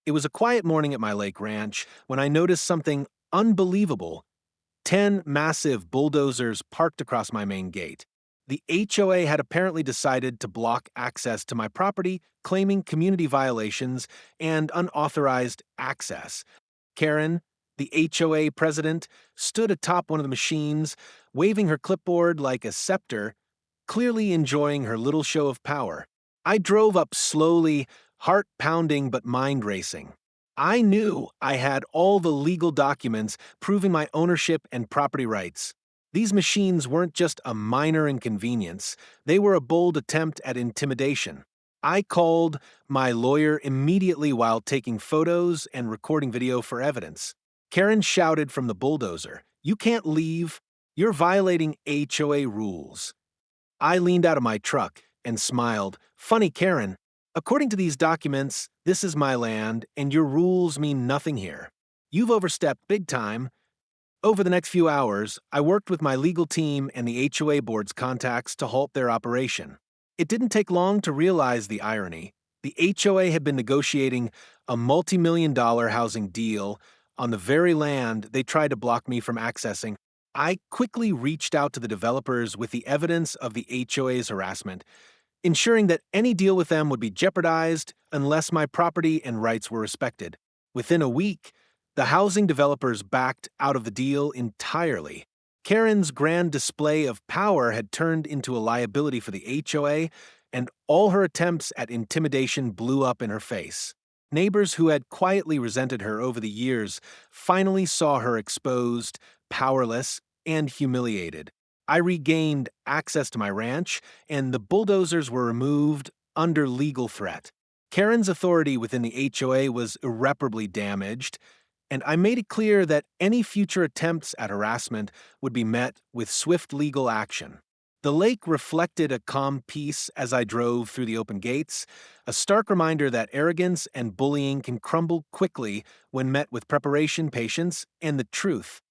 It was a quiet morning at my lake ranch when I noticed something unbelievable. 10 massive bulldozers parked across my main gate. The HOA had apparently decided to block access to my property, claiming community violations and unauthorized access. Karen, the HOA president, stood atop one of the machines, waving her clipboard like a scepter, clearly enjoying her little show of power. I drove up slowly, heart pounding but mind racing. I knew I had all the legal documents proving my ownership and property rights. These machines weren't just a minor inconvenience, they were a bold attempt at intimidation. I called my lawyer immediately while taking photos and recording video for evidence. Karen shouted from the bulldozer, "You can't leave. You're violating HOA rules." I leaned out of my truck and smiled. "Funny, Karen. According to these documents, this is my land, and your rules mean nothing here. You've overstepped big time." Over the next few hours, I worked with my legal team and the HOA board's contacts to halt their operation. It didn't take long to realize the irony. The HOA had been negotiating a multi-million-dollar housing deal on the very land they tried to block me from accessing. I quickly reached out to the developers with the evidence of the HOA's harassment, ensuring that any deal with them would be jeopardized unless my property and rights were respected. Within a week, the housing developers backed out of the deal entirely. Karen's grand display of power had turned into a liability for the HOA, and all her attempts at intimidation blew up in her face. Neighbors who had quietly resented her over the years finally saw her exposed, powerless, and humiliated. I regained access to my ranch, and the bulldozers were removed under legal threat. Karen's authority within the HOA was irreparably damaged, and I made it clear that any future attempts at harassment would be met with swift legal action. The lake reflected a calm peace as I drove through the open gates, a stark reminder that arrogance and bullying can crumble quickly when met with preparation, patience, and the truth.